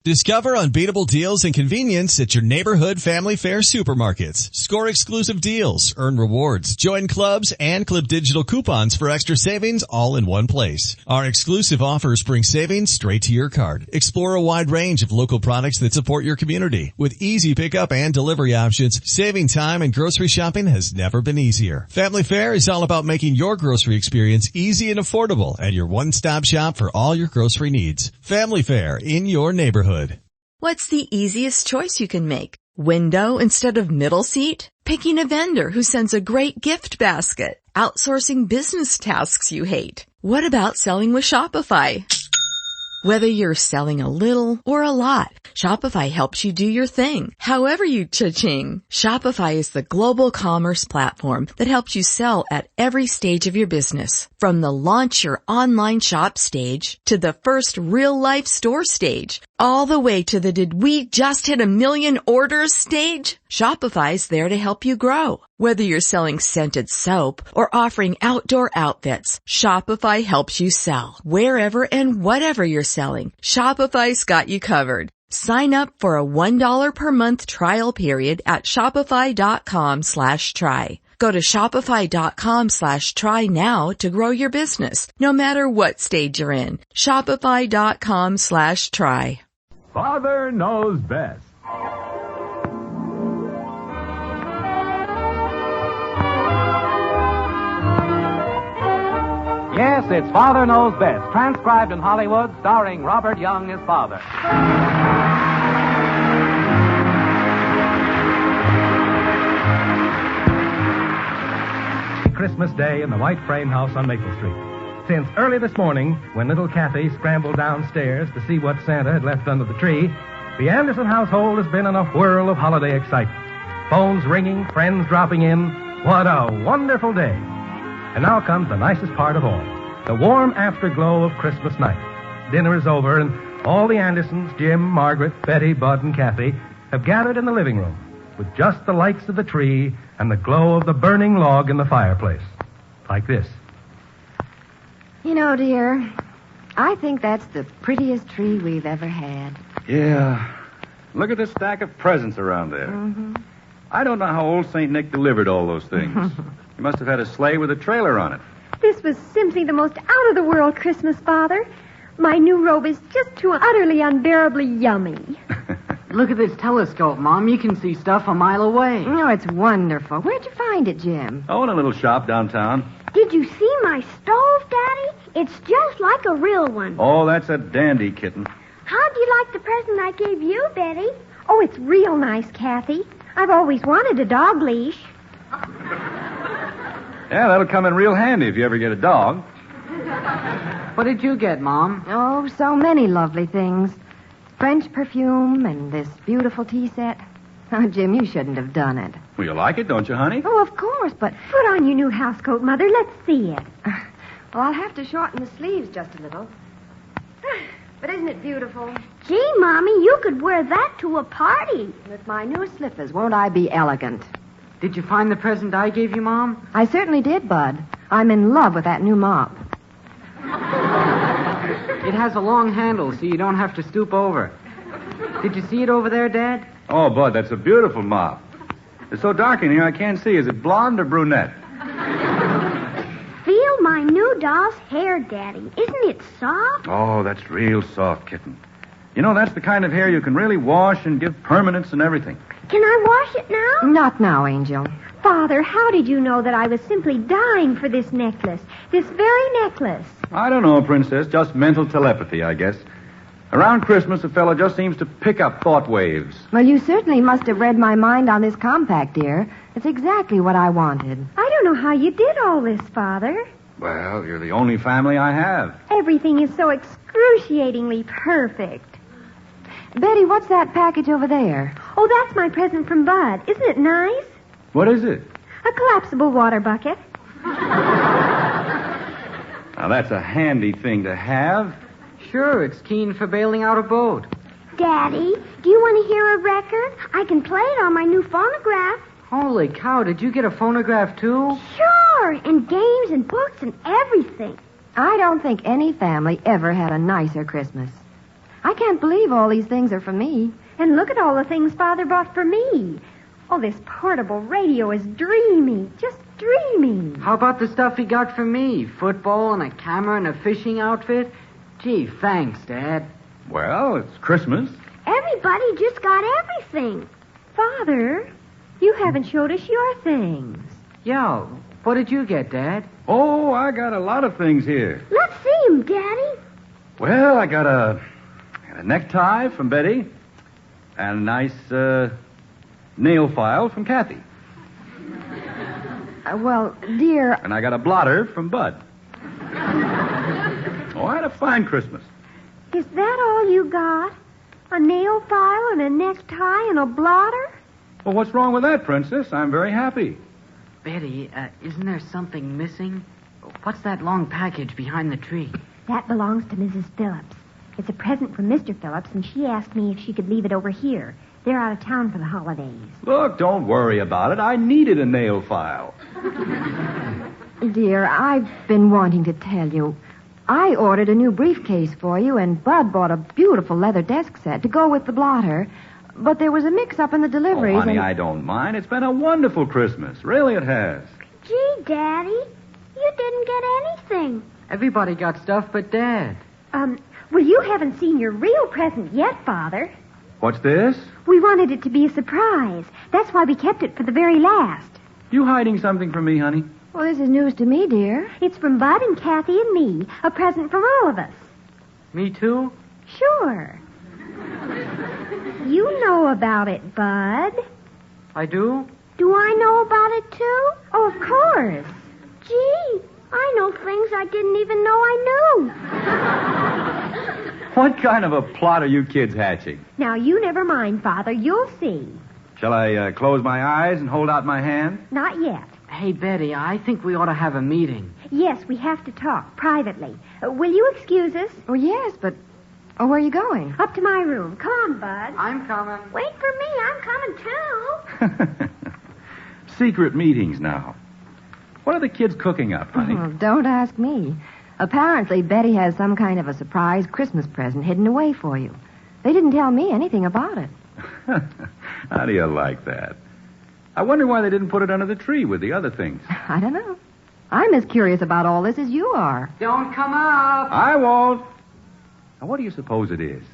Discover unbeatable deals and convenience at your neighborhood Family Fare supermarkets. Score exclusive deals, earn rewards, join clubs, and clip digital coupons for extra savings all in one place. Our exclusive offers bring savings straight to your card. Explore a wide range of local products that support your community. With easy pickup and delivery options, saving time and grocery shopping has never been easier. Family Fare is all about making your grocery experience easy and affordable and your one-stop shop for all your grocery needs. Family Fare in your neighborhood. What's the easiest choice you can make? Window instead of middle seat? Picking a vendor who sends a great gift basket? Outsourcing business tasks you hate? What about selling with Shopify? Whether you're selling a little or a lot, Shopify helps you do your thing, however you cha-ching. Shopify is the global commerce platform that helps you sell at every stage of your business. From the launch your online shop stage to the first real-life store stage, all the way to the did we just hit 1 million orders stage, Shopify's there to help you grow. Whether you're selling scented soap or offering outdoor outfits, Shopify helps you sell. Wherever and whatever you're selling, Shopify's got you covered. Sign up for a $1 per month trial period at shopify.com/try. Go to shopify.com/try now to grow your business, no matter what stage you're in. Shopify.com/try. Father knows best. Yes, it's Father Knows Best, transcribed in Hollywood, starring Robert Young as father. Christmas Day in the white frame house on Maple Street. Since early this morning, when little Kathy scrambled downstairs to see what Santa had left under the tree, the Anderson household has been in a whirl of holiday excitement. Phones ringing, friends dropping in. What a wonderful day. And now comes the nicest part of all, the warm afterglow of Christmas night. Dinner is over, and all the Andersons, Jim, Margaret, Betty, Bud, and Kathy, have gathered in the living room with just the lights of the tree and the glow of the burning log in the fireplace. Like this. You know, dear, I think that's the prettiest tree we've ever had. Yeah. Look at the stack of presents around there. Mm-hmm. I don't know how old St. Nick delivered all those things. He must have had a sleigh with a trailer on it. This was simply the most out-of-the-world Christmas, Father. My new robe is just too utterly unbearably yummy. Look at this telescope, Mom. You can see stuff a mile away. Oh, it's wonderful. Where'd you find it, Jim? Oh, in a little shop downtown. Did you see my stove, Daddy? It's just like a real one. Oh, that's a dandy, kitten. How'd you like the present I gave you, Betty? Oh, it's real nice, Kathy. I've always wanted a dog leash. Yeah, that'll come in real handy if you ever get a dog. What did you get, Mom? Oh, so many lovely things. French perfume and this beautiful tea set. Oh, Jim, you shouldn't have done it. Well, you like it, don't you, honey? Oh, of course, but... Put on your new housecoat, Mother. Let's see it. Well, I'll have to shorten the sleeves just a little. But isn't it beautiful? Gee, Mommy, you could wear that to a party. With my new slippers, won't I be elegant? Did you find the present I gave you, Mom? I certainly did, Bud. I'm in love with that new mop. It has a long handle, so you don't have to stoop over. Did you see it over there, Dad? Oh, Bud, that's a beautiful mop. It's so dark in here I can't see. Is it blonde or brunette? Feel my new doll's hair, Daddy. Isn't it soft? Oh, that's real soft, kitten. You know, that's the kind of hair you can really wash and give permanence and everything. Can I wash it now? Not now, Angel. Father, how did you know that I was simply dying for this necklace? This very necklace. I don't know, Princess. Just mental telepathy, I guess. Around Christmas, a fellow just seems to pick up thought waves. Well, you certainly must have read my mind on this compact, dear. It's exactly what I wanted. I don't know how you did all this, Father. Well, you're the only family I have. Everything is so excruciatingly perfect. Betty, what's that package over there? Oh, that's my present from Bud. Isn't it nice? What is it? A collapsible water bucket. Now, that's a handy thing to have. Sure, it's keen for bailing out a boat. Daddy, do you want to hear a record? I can play it on my new phonograph. Holy cow, did you get a phonograph, too? Sure, and games and books and everything. I don't think any family ever had a nicer Christmas. I can't believe all these things are for me. And look at all the things Father bought for me. Oh, this portable radio is dreamy. Just dreamy. How about the stuff he got for me? Football and a camera and a fishing outfit? Gee, thanks, Dad. Well, it's Christmas. Everybody just got everything. Father, you haven't showed us your things. Yeah, what did you get, Dad? Oh, I got a lot of things here. Let's see them, Daddy. Well, I got a necktie from Betty and a nice nail file from Kathy. Well, dear... And I got a blotter from Bud. Oh, I had a fine Christmas. Is that all you got? A nail file and a necktie and a blotter? Well, what's wrong with that, Princess? I'm very happy. Betty, isn't there something missing? What's that long package behind the tree? That belongs to Mrs. Phillips. It's a present from Mr. Phillips, and she asked me if she could leave it over here. They're out of town for the holidays. Look, don't worry about it. I needed a nail file. Dear, I've been wanting to tell you. I ordered a new briefcase for you, and Bud bought a beautiful leather desk set to go with the blotter. But there was a mix-up in the deliveries. Oh, honey, I don't mind. It's been a wonderful Christmas. Really, it has. Gee, Daddy, you didn't get anything. Everybody got stuff but Dad. Well, you haven't seen your real present yet, Father. What's this? We wanted it to be a surprise. That's why we kept it for the very last. You hiding something from me, honey? Well, this is news to me, dear. It's from Bud and Kathy and me. A present from all of us. Me too? Sure. You know about it, Bud. I do? Do I know about it, too? Oh, of course. Gee, I know things I didn't even know I knew. What kind of a plot are you kids hatching? Now, you never mind, Father. You'll see. Shall I close my eyes and hold out my hand? Not yet. Hey, Betty, I think we ought to have a meeting. Yes, we have to talk privately. Will you excuse us? Oh, yes, but... Oh, where are you going? Up to my room. Come on, Bud. I'm coming. Wait for me. I'm coming, too. Secret meetings now. What are the kids cooking up, honey? Oh, don't ask me. Apparently, Betty has some kind of a surprise Christmas present hidden away for you. They didn't tell me anything about it. How do you like that? I wonder why they didn't put it under the tree with the other things. I don't know. I'm as curious about all this as you are. Don't come up. I won't. Now, what do you suppose it is?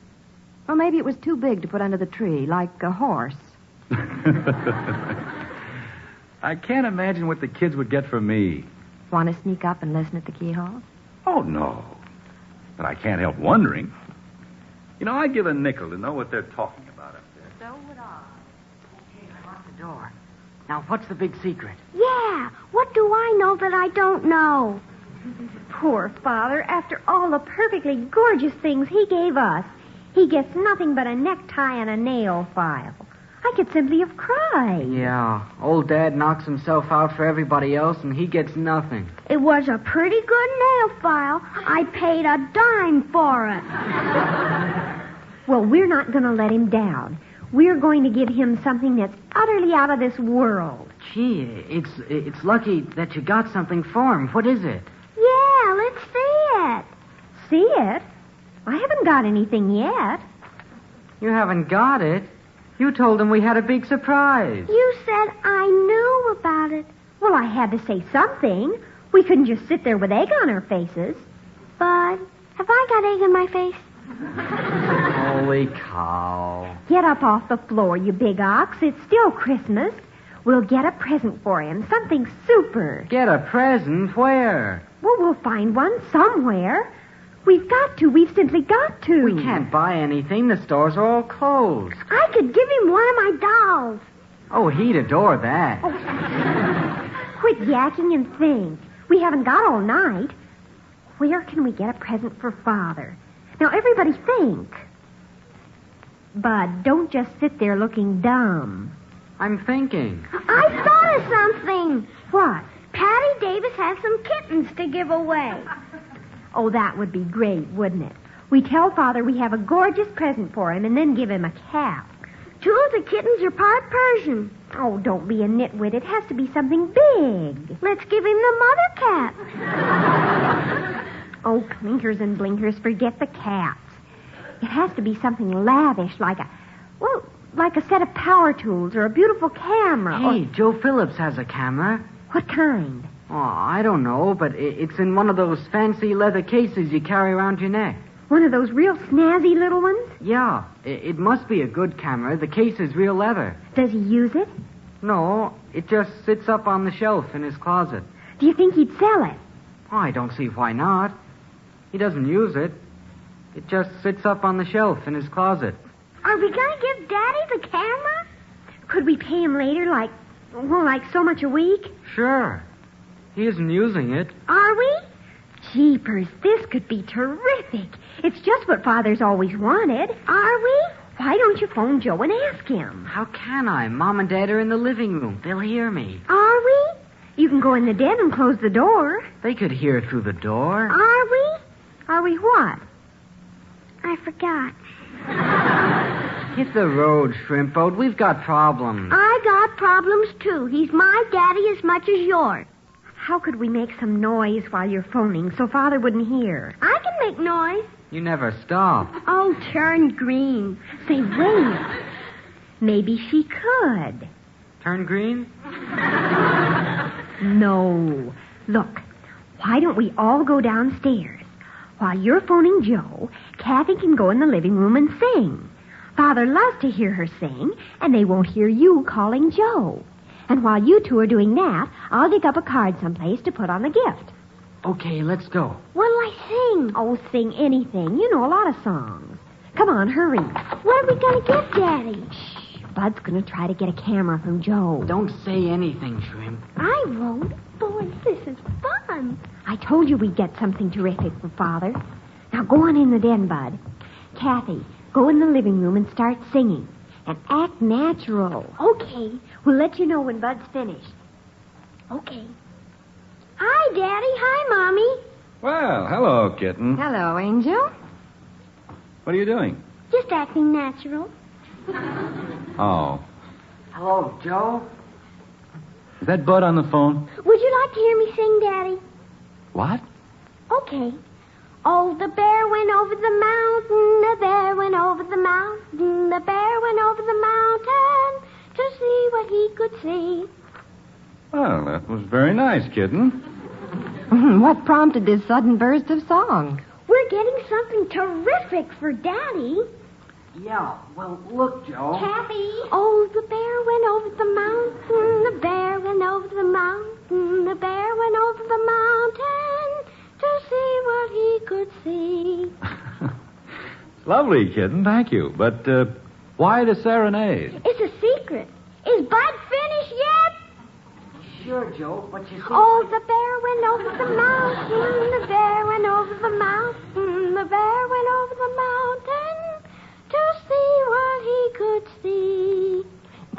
Well, maybe it was too big to put under the tree, like a horse. I can't imagine what the kids would get from me. Want to sneak up and listen at the keyhole? Oh, no. But I can't help wondering. You know, I'd give a nickel to know what they're talking about up there. So would I. Okay, I locked the door. Now, what's the big secret? Yeah, what do I know that I don't know? Poor Father, after all the perfectly gorgeous things he gave us, he gets nothing but a necktie and a nail file. I could simply have cried. Yeah, old Dad knocks himself out for everybody else, and he gets nothing. It was a pretty good nail file. I paid a dime for it. Well, we're not going to let him down. We're going to give him something that's utterly out of this world. Gee, it's lucky that you got something for him. What is it? Yeah, let's see it. See it? I haven't got anything yet. You haven't got it? You told him we had a big surprise. You said I knew about it. Well, I had to say something. We couldn't just sit there with egg on our faces. Bud, have I got egg in my face? Holy cow. Get up off the floor, you big ox. It's still Christmas. We'll get a present for him. Something super. Get a present? Where? Well, we'll find one somewhere. We've got to. We've simply got to. We can't buy anything. The stores are all closed. I could give him one of my dolls. Oh, he'd adore that. Oh. Quit yakking and think. We haven't got all night. Where can we get a present for Father? Now, everybody think. Bud, don't just sit there looking dumb. I'm thinking. I thought of something. What? Patty Davis has some kittens to give away. Oh, that would be great, wouldn't it? We tell Father we have a gorgeous present for him and then give him a cap. Two of the kittens are part Persian. Oh, don't be a nitwit. It has to be something big. Let's give him the mother cat. Oh, clinkers and blinkers, forget the cats. It has to be something lavish, like a set of power tools or a beautiful camera. Hey, Joe Phillips has a camera. What kind? Oh, I don't know, but it's in one of those fancy leather cases you carry around your neck. One of those real snazzy little ones? Yeah, it must be a good camera. The case is real leather. Does he use it? No, it just sits up on the shelf in his closet. Do you think he'd sell it? Oh, I don't see why not. He doesn't use it. It just sits up on the shelf in his closet. Are we going to give Daddy the camera? Could we pay him later, like so much a week? Sure. He isn't using it. Are we? Jeepers, this could be terrific. It's just what Father's always wanted. Are we? Why don't you phone Joe and ask him? How can I? Mom and Dad are in the living room. They'll hear me. Are we? You can go in the den and close the door. They could hear through the door. Are we? Are we what? I forgot. Hit the road, Shrimp Boat. We've got problems. I got problems, too. He's my daddy as much as yours. How could we make some noise while you're phoning so Father wouldn't hear? I can make noise. You never stop. Oh, turn green. Say, wait. Maybe she could. Turn green? No. Look, why don't we all go downstairs? While you're phoning Joe, Kathy can go in the living room and sing. Father loves to hear her sing, and they won't hear you calling Joe. And while you two are doing that, I'll dig up a card someplace to put on the gift. Okay, let's go. What'll I sing? Oh, sing anything. You know a lot of songs. Come on, hurry. What are we going to give Daddy? Shh. Bud's going to try to get a camera from Joe. Don't say anything, Shrimp. I won't. Boy, this is fun. I told you we'd get something terrific for Father. Now go on in the den, Bud. Kathy, go in the living room and start singing. And act natural. Okay. We'll let you know when Bud's finished. Okay. Hi, Daddy. Hi, Mommy. Well, hello, kitten. Hello, Angel. What are you doing? Just acting natural. Oh. Hello, Joe. Is that Bud on the phone? Would you like to hear me sing, Daddy? What? Okay. Oh, the bear went over the mountain, the bear went over the mountain, the bear went over the mountain to see what he could see. Well, that was very nice, kitten. What prompted this sudden burst of song? We're getting something terrific for Daddy. Yeah, well, look, Joe. Kathy. Oh, the bear went over the mountain, the bear went over the mountain, the bear went over the mountain to see what he could see. Lovely, kitten. Thank you. But why the serenade? It's a secret. Is Bud finished yet? Sure, Joe, but you see... Oh, the bear went over the mountain, the bear went over the mountain, the bear went over the mountain to see what he could see.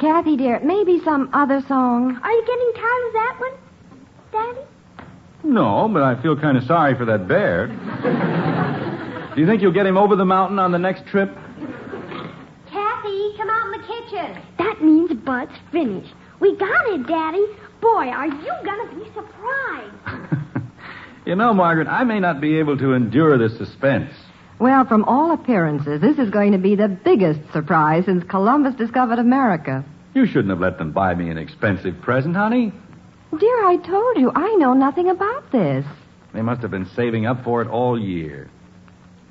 Kathy, dear, maybe some other song. Are you getting tired of that one, Daddy? No, but I feel kind of sorry for that bear. Do you think you'll get him over the mountain on the next trip? Kathy, come out in the kitchen. That means Bud's finished. We got it, Daddy. Boy, are you going to be surprised. You know, Margaret, I may not be able to endure this suspense. Well, from all appearances, this is going to be the biggest surprise since Columbus discovered America. You shouldn't have let them buy me an expensive present, honey. Dear, I told you, I know nothing about this. They must have been saving up for it all year.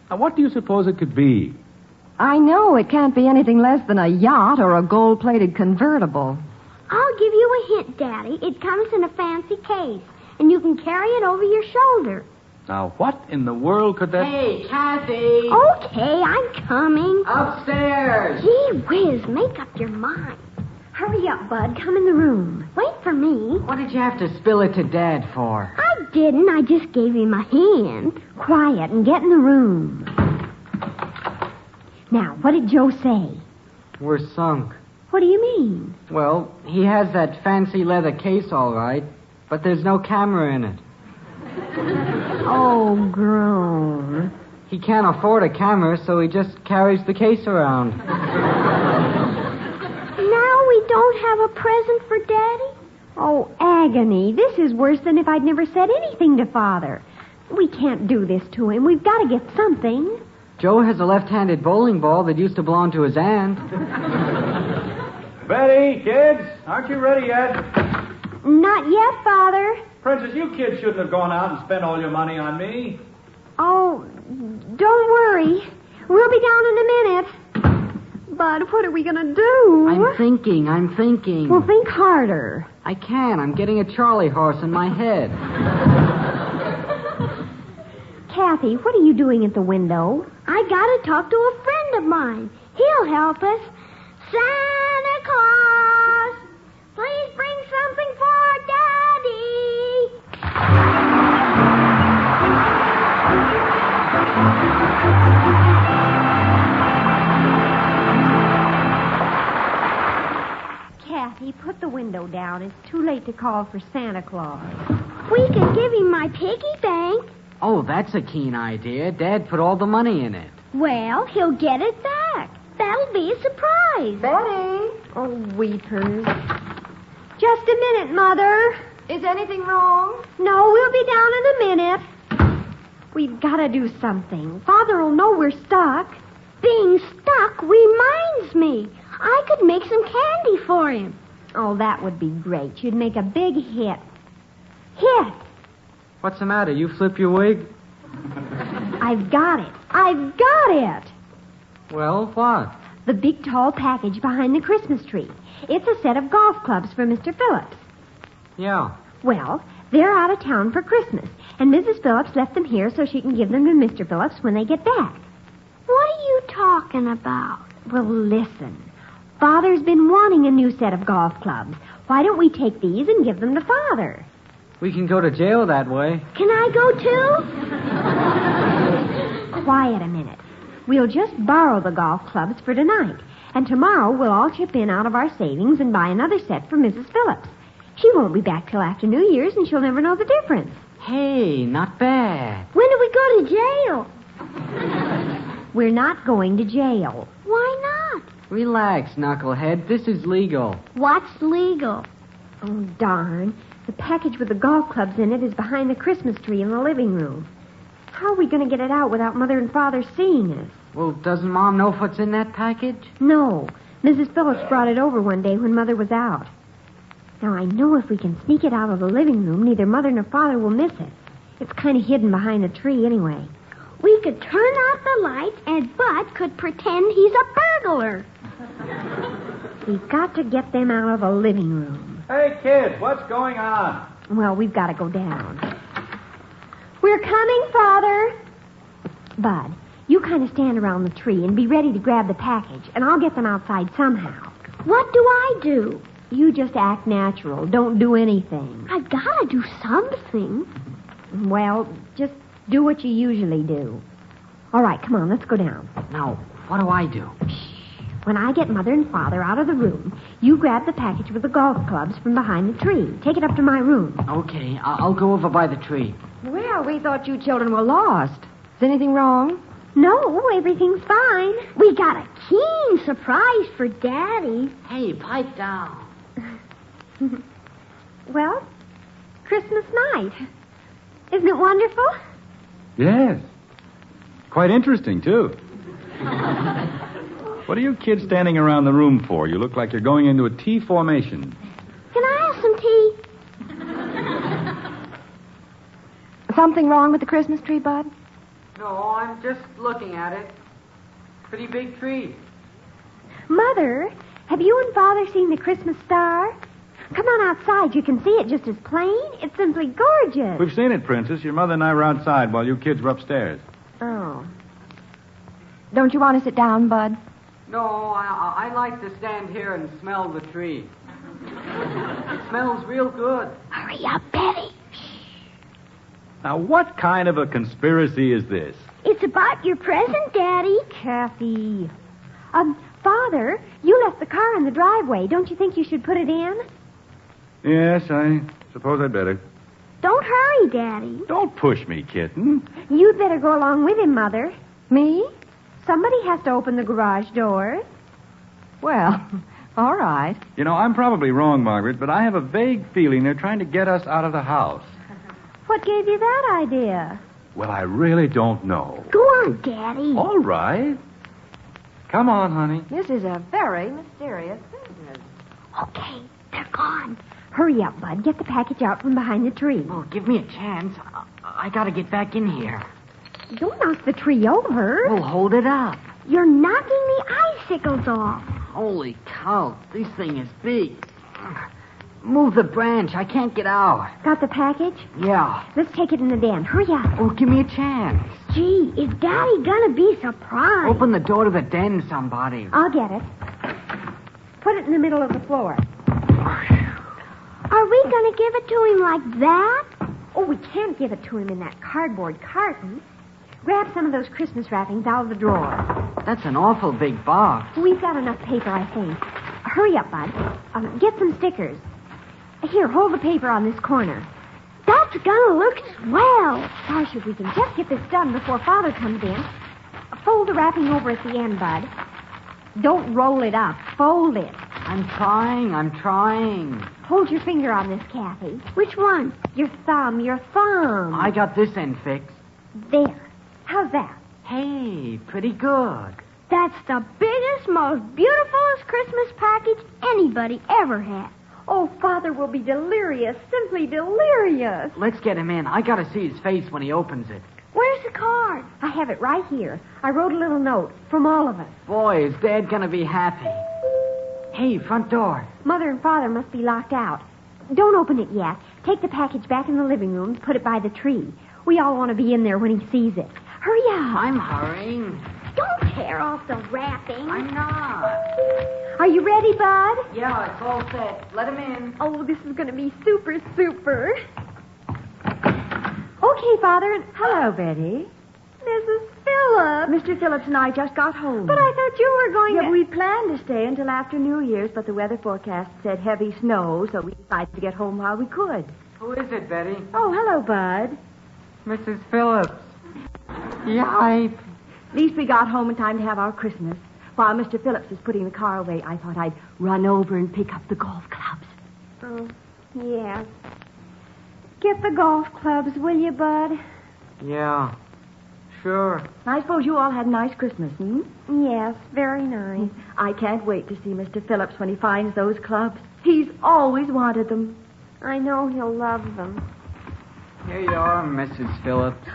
Now, what do you suppose it could be? I know it can't be anything less than a yacht or a gold-plated convertible. I'll give you a hint, Daddy. It comes in a fancy case, and you can carry it over your shoulder. Now, what in the world could that... Hey, Kathy! Okay, I'm coming. Upstairs! Gee whiz, make up your mind. Hurry up, Bud. Come in the room. Wait for me. What did you have to spill it to Dad for? I didn't. I just gave him a hand. Quiet and get in the room. Now, what did Joe say? We're sunk. What do you mean? Well, he has that fancy leather case, all right, but there's no camera in it. Oh, groan. He can't afford a camera, so he just carries the case around. Now we don't have a present for Daddy? Oh, agony. This is worse than if I'd never said anything to Father. We can't do this to him. We've got to get something. Joe has a left-handed bowling ball that used to belong to his aunt. Betty, kids, aren't you ready yet? Not yet, Father. Princess, you kids shouldn't have gone out and spent all your money on me. Oh, don't worry. We'll be down in a minute. But what are we going to do? I'm thinking. Well, think harder. I can. I'm getting a Charlie horse in my head. Kathy, what are you doing at the window? I gotta talk to a friend of mine. He'll help us. Santa Claus, please bring something for Daddy. Kathy, put the window down. It's too late to call for Santa Claus. We can give him my piggy bank. Oh, that's a keen idea. Dad put all the money in it. Well, he'll get it back. That'll be a surprise. Betty, Oh, weepers. Just a minute, Mother. is anything wrong? No, we'll be down in a minute. We've got to do something. Father will know we're stuck. Being stuck reminds me. I could make some candy for him. Oh, that would be great. You'd make a big hit. Hit! What's the matter? You flip your wig? I've got it. I've got it! Well, what? The big tall package behind the Christmas tree. It's a set of golf clubs for Mr. Phillips. Yeah. Well, they're out of town for Christmas, and Mrs. Phillips left them here so she can give them to Mr. Phillips when they get back. What are you talking about? Well, listen. Father's been wanting a new set of golf clubs. Why don't we take these and give them to Father? We can go to jail that way. Can I go too? Quiet a minute. We'll just borrow the golf clubs for tonight, and tomorrow we'll all chip in out of our savings and buy another set for Mrs. Phillips. She won't be back till after New Year's, and she'll never know the difference. Hey, not bad. When do we go to jail? We're not going to jail. Why not? Relax, knucklehead. This is legal. What's legal? Oh, darn. The package with the golf clubs in it is behind the Christmas tree in the living room. How are we going to get it out without Mother and Father seeing us? Well, doesn't Mom know what's in that package? No. Mrs. Phillips brought it over one day when Mother was out. Now, I know if we can sneak it out of the living room, neither Mother nor Father will miss it. It's kind of hidden behind a tree anyway. We could turn out the lights and Bud could pretend he's a burglar. We've got to get them out of the living room. Hey, kids, what's going on? Well, we've got to go down. We're coming, Father. Bud, you kind of stand around the tree and be ready to grab the package, and I'll get them outside somehow. What do I do? You just act natural. Don't do anything. I've got to do something. Well, just do what you usually do. All right, come on, let's go down. Now, what do I do? When I get Mother and Father out of the room, you grab the package with the golf clubs from behind the tree. Take it up to my room. Okay, I'll go over by the tree. Well, we thought you children were lost. Is anything wrong? No, everything's fine. We got a keen surprise for Daddy. Hey, pipe down. Well, Christmas night. Isn't it wonderful? Yes. Quite interesting, too. What are you kids standing around the room for? You look like you're going into a T formation. Can I have some tea? Something wrong with the Christmas tree, Bud? No, I'm just looking at it. Pretty big tree. Mother, have you and Father seen the Christmas star? Come on outside. You can see it just as plain. It's simply gorgeous. We've seen it, Princess. Your mother and I were outside while you kids were upstairs. Oh. Don't you want to sit down, Bud? No, I like to stand here and smell the tree. It smells real good. Hurry up, Betty. Now, what kind of a conspiracy is this? It's about your present, Daddy. Kathy. Father, you left the car in the driveway. Don't you think you should put it in? Yes, I suppose I'd better. Don't hurry, Daddy. Don't push me, kitten. You'd better go along with him, Mother. Me? Somebody has to open the garage doors. Well, all right. You know, I'm probably wrong, Margaret, but I have a vague feeling they're trying to get us out of the house. What gave you that idea? Well, I really don't know. Go on, Daddy. All right. Come on, honey. This is a very mysterious business. Okay, they're gone. Hurry up, Bud. Get the package out from behind the tree. Oh, give me a chance. I gotta get back in here. Don't knock the tree over. Well, hold it up. You're knocking the icicles off. Holy cow, this thing is big. Move the branch. I can't get out. Got the package? Yeah. Let's take it in the den. Hurry up. Oh, give me a chance. Gee, is Daddy gonna be surprised? Open the door to the den, somebody. I'll get it. Put it in the middle of the floor. Are we gonna give it to him like that? Oh, we can't give it to him in that cardboard carton. Grab some of those Christmas wrappings out of the drawer. That's an awful big box. We've got enough paper, I think. Hurry up, Bud. Get some stickers. Here, hold the paper on this corner. That's gonna look swell. Gosh, if we can just get this done before Father comes in. Fold the wrapping over at the end, Bud. Don't roll it up. Fold it. I'm trying. Hold your finger on this, Kathy. Which one? Your thumb. I got this end fixed. There. How's that? Hey, pretty good. That's the biggest, most beautifulest Christmas package anybody ever had. Oh, Father will be delirious, simply delirious. Let's get him in. I gotta see his face when he opens it. Where's the card? I have it right here. I wrote a little note from all of us. Boy, is Dad gonna be happy. Hey, front door. Mother and Father must be locked out. Don't open it yet. Take the package back in the living room, put it by the tree. We all want to be in there when he sees it. Hurry up. I'm hurrying. Don't tear off the wrapping. I'm not. Are you ready, Bud? Yeah, it's all set. Let him in. Oh, this is going to be super, super. Okay, Father. Hello, Betty. Mrs. Phillips. Mr. Phillips and I just got home. But I thought you were going Yeah, to... we planned to stay until after New Year's, but the weather forecast said heavy snow, so we decided to get home while we could. Who is it, Betty? Oh, hello, Bud. Mrs. Phillips. Yipe. At least we got home in time to have our Christmas. While Mr. Phillips was putting the car away, I thought I'd run over and pick up the golf clubs. Oh, yes. Get the golf clubs, will you, Bud? Yeah, sure. I suppose you all had a nice Christmas, hmm? Yes, very nice. I can't wait to see Mr. Phillips when he finds those clubs. He's always wanted them. I know he'll love them. Here you are, Mrs. Phillips.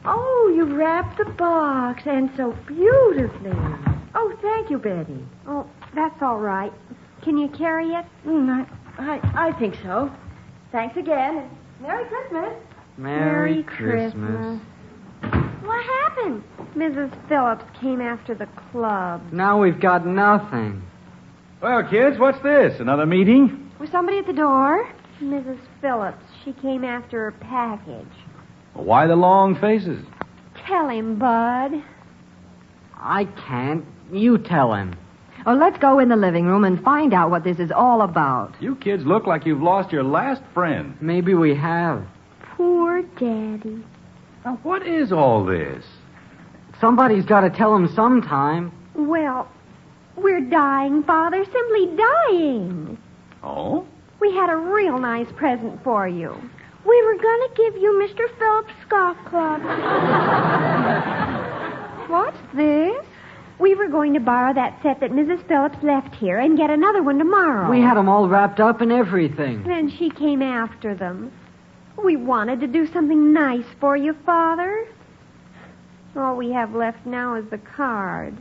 Oh, you wrapped the box, and so beautifully. Oh, thank you, Betty. Oh, that's all right. Can you carry it? I think so. Thanks again. And Merry Christmas. Merry Christmas. What happened? Mrs. Phillips came after the club. Now we've got nothing. Well, kids, what's this? Another meeting? Was somebody at the door? Mrs. Phillips, she came after her package. Why the long faces? Tell him, Bud. I can't. You tell him. Oh, let's go in the living room and find out what this is all about. You kids look like you've lost your last friend. Maybe we have. Poor Daddy. Now, what is all this? Somebody's got to tell him sometime. Well, we're dying, Father, simply dying. Oh? We had a real nice present for you. We were going to give you Mr. Phillips' golf club. What's this? We were going to borrow that set that Mrs. Phillips left here and get another one tomorrow. We had them all wrapped up and everything. Then she came after them. We wanted to do something nice for you, Father. All we have left now is the card.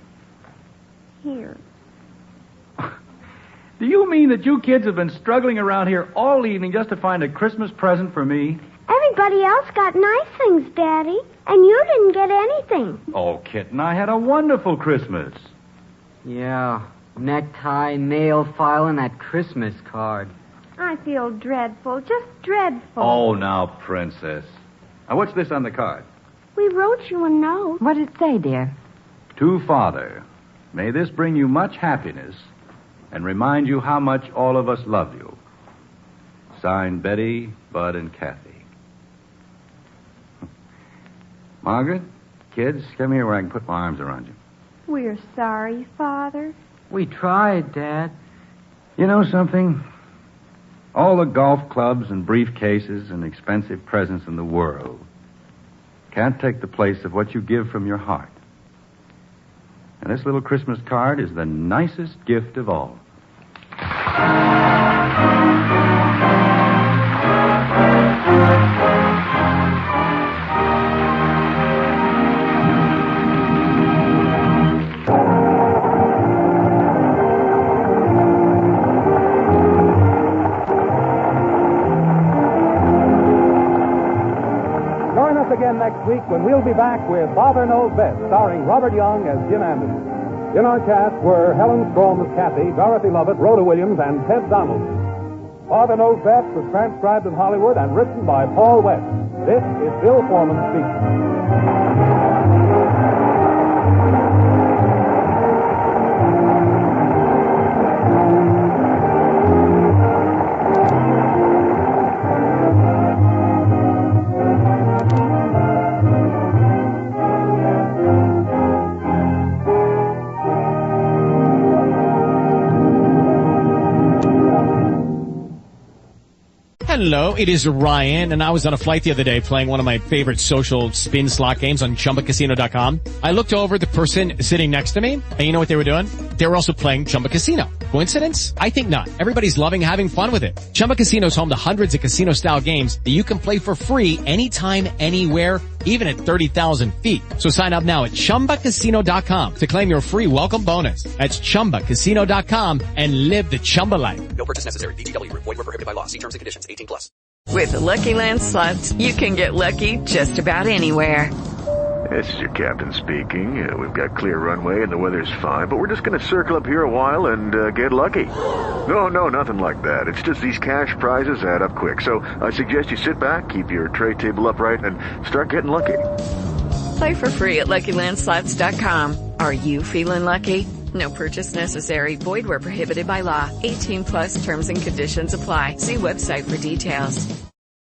Here. Do you mean that you kids have been struggling around here all evening just to find a Christmas present for me? Everybody else got nice things, Daddy, and you didn't get anything. Oh, Kitten, I had a wonderful Christmas. Yeah, necktie, nail file, and that Christmas card. I feel dreadful, just dreadful. Oh, now, Princess. Now, what's this on the card? We wrote you a note. What did it say, dear? To Father, may this bring you much happiness and remind you how much all of us love you. Signed, Betty, Bud, and Kathy. Margaret, kids, come here where I can put my arms around you. We're sorry, Father. We tried, Dad. You know something? All the golf clubs and briefcases and expensive presents in the world can't take the place of what you give from your heart. And this little Christmas card is the nicest gift of all. Join us again next week when we'll be back with Father Knows Best, starring Robert Young as Jim Anderson. In our cast were Helen Strom as Kathy, Dorothy Lovett, Rhoda Williams, and Ted Donaldson. Father Knows Best was transcribed in Hollywood and written by Paul West. This is Bill Foreman speaking. Hello, it is Ryan, and I was on a flight the other day playing one of my favorite social spin slot games on ChumbaCasino.com. I looked over at the person sitting next to me, and you know what they were doing? They were also playing Chumba Casino. Coincidence? I think not. Everybody's loving having fun with it. Chumba Casino is home to hundreds of casino-style games that you can play for free anytime, anywhere, even at 30,000 feet. So sign up now at ChumbaCasino.com to claim your free welcome bonus. That's ChumbaCasino.com and live the Chumba life. No purchase necessary. VGW. Void where prohibited by law. See terms and conditions. 18+. With the Lucky Land Slots, you can get lucky just about anywhere. This is your captain speaking. We've got clear runway and the weather's fine, but we're just going to circle up here a while and get lucky. No, nothing like that. It's just these cash prizes add up quick. So I suggest you sit back, keep your tray table upright, and start getting lucky. Play for free at LuckyLandSlots.com. Are you feeling lucky? No purchase necessary. Void where prohibited by law. 18+ terms and conditions apply. See website for details.